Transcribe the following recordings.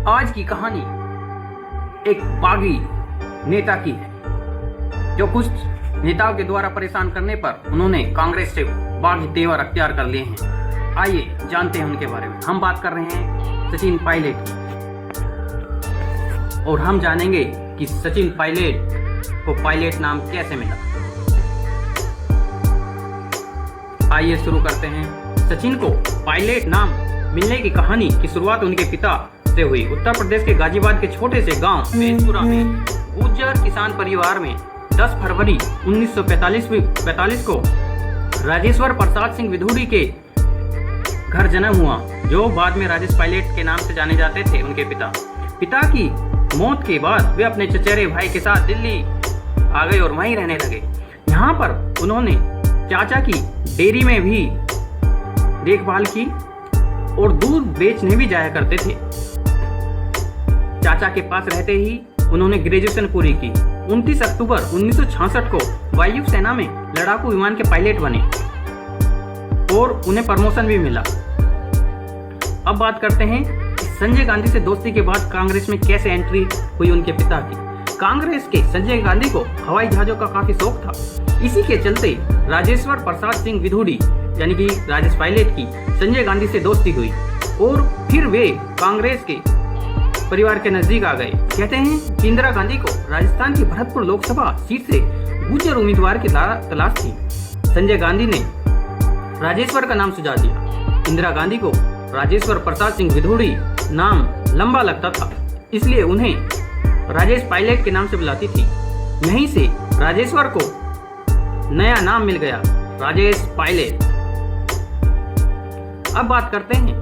आज की कहानी एक बागी नेता की है, जो कुछ नेताओं के द्वारा परेशान करने पर उन्होंने कांग्रेस से बागी तेवर अख्तियार कर लिए हैं। आइए जानते हैं उनके बारे में। हम बात कर रहे हैं सचिन पायलट की, और हम जानेंगे कि सचिन पायलट को पायलट नाम कैसे मिला। आइए शुरू करते हैं। सचिन को पायलट नाम मिलने की कहानी की शुरुआत उनके पिता से हुई। उत्तर प्रदेश के गाजियाबाद के छोटे से गांव बेतपुरा में गुर्जर किसान परिवार में 10 फरवरी 1945 को राजेश्वर प्रसाद सिंह विधुड़ी के घर जन्म हुआ, जो बाद में राजेश पायलट के नाम से जाने जाते थे। उनके पिता की मौत के बाद वे अपने चचेरे भाई के साथ दिल्ली आ गए और वहीं रहने लगे। यहाँ पर उन्होंने चाचा की डेयरी में भी देखभाल की और दूध बेचने भी जाया करते थे। चाचा के पास रहते ही उन्होंने ग्रेजुएशन पूरी की। 29 अक्टूबर 1966 को वायु सेना में लड़ाकू विमान के पायलट बने और उन्हें प्रमोशन भी मिला। अब बात करते हैं संजय गांधी से दोस्ती के बाद कांग्रेस में कैसे एंट्री हुई उनके पिता की। कांग्रेस के संजय गांधी को हवाई जहाजों का काफी शौक था। इसी के चलते राजेश्वर प्रसाद सिंह विधुड़ी यानी कि राजेश पायलट की संजय गांधी से दोस्ती हुई और फिर वे कांग्रेस के परिवार के नजदीक आ गए। कहते हैं कि इंदिरा गांधी को राजस्थान की भरतपुर लोकसभा सीट से गुर्जर उम्मीदवार की तलाश थी। संजय गांधी ने राजेश्वर का नाम सुझा दिया। इंदिरा गांधी को राजेश्वर प्रसाद सिंह विधुड़ी नाम लंबा लगता था, इसलिए उन्हें राजेश पायलट के नाम से बुलाती थी। यहीं से राजेश्वर को नया नाम मिल गया, राजेश पायलट। अब बात करते हैं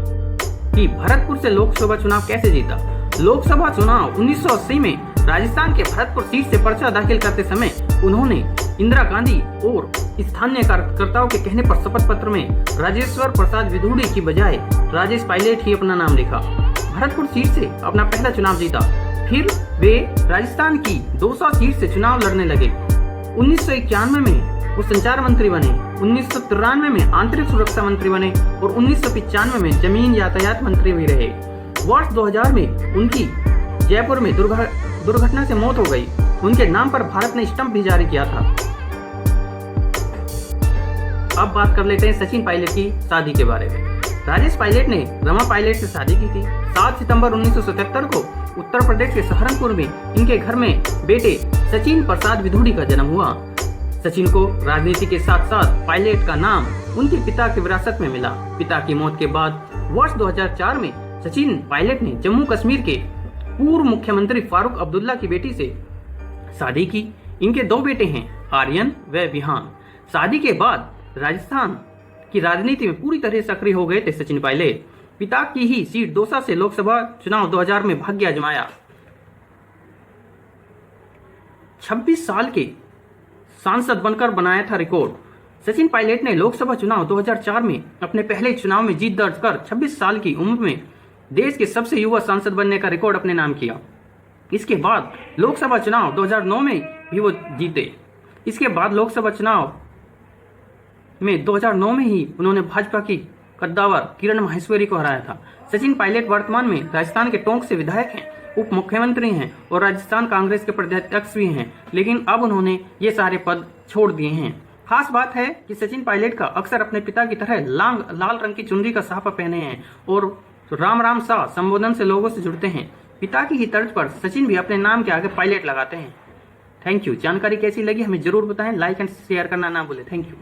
कि भरतपुर से लोकसभा चुनाव कैसे जीता। लोकसभा चुनाव 1980 में राजस्थान के भरतपुर सीट से पर्चा दाखिल करते समय उन्होंने इंदिरा गांधी और स्थानीय कार्यकर्ताओं के कहने पर शपथ पत्र में राजेश्वर प्रसाद विधुड़ी की बजाय राजेश पायलट ही अपना नाम लिखा। भरतपुर सीट से अपना पहला चुनाव जीता। फिर वे राजस्थान की 200 सीट से चुनाव लड़ने लगे। 1991 में वो संचार मंत्री बने, 1993 में आंतरिक सुरक्षा मंत्री बने और 1995 में जमीन यातायात मंत्री भी रहे। वर्ष 2000 में उनकी जयपुर में दुर्घटना से मौत हो गई। उनके नाम पर भारत ने स्टंप भी जारी किया था। अब बात कर लेते हैं सचिन पायलट की शादी के बारे में। राजेश पायलट ने रमा पायलट से शादी की थी। 7 सितंबर 1977 को उत्तर प्रदेश के सहारनपुर में इनके घर में बेटे सचिन प्रसाद विधुड़ी का जन्म हुआ। सचिन को राजनीति के साथ साथ पायलट का नाम उनके पिता की विरासत में मिला। पिता की मौत के बाद वर्ष 2004 में सचिन पायलट ने जम्मू कश्मीर के पूर्व मुख्यमंत्री फारूक अब्दुल्ला की बेटी से शादी की। इनके 2 बेटे हैं, आर्यन व विहान। शादी के बाद राजस्थान की राजनीति में पूरी तरह सक्रिय हो गए थे सचिन पायलट। पिता की ही सीट दौसा से लोकसभा चुनाव 2000 में भाग्य आजमाया। 26 साल के सांसद बनकर बनाया था रिकॉर्ड। सचिन पायलट ने लोकसभा चुनाव 2004 में अपने पहले चुनाव में जीत दर्ज कर 26 साल की उम्र में देश के सबसे युवा सांसद बनने का रिकॉर्ड अपने नाम किया। इसके बाद लोकसभा चुनाव 2009 में भी वो जीते। इसके बाद लोकसभा चुनाव में 2009 में ही उन्होंने भाजपा की कद्दावर किरण माहेश्वरी को हराया था। सचिन पायलट वर्तमान में राजस्थान के टोंक से विधायक हैं, उप मुख्यमंत्री हैं और राजस्थान कांग्रेस के प्रदेशाध्यक्ष भी हैं, लेकिन अब उन्होंने ये सारे पद छोड़ दिए हैं। खास बात है कि सचिन पायलट का अक्सर अपने पिता की तरह लाल रंग की चुनरी का साफा पहने हैं और राम राम सा संबोधन से लोगों से जुड़ते हैं। पिता की ही तर्ज पर सचिन भी अपने नाम के आगे पायलट लगाते हैं। Thank you. जानकारी कैसी लगी हमें जरूर बताएं। लाइक एंड शेयर करना ना भूलें। Thank you.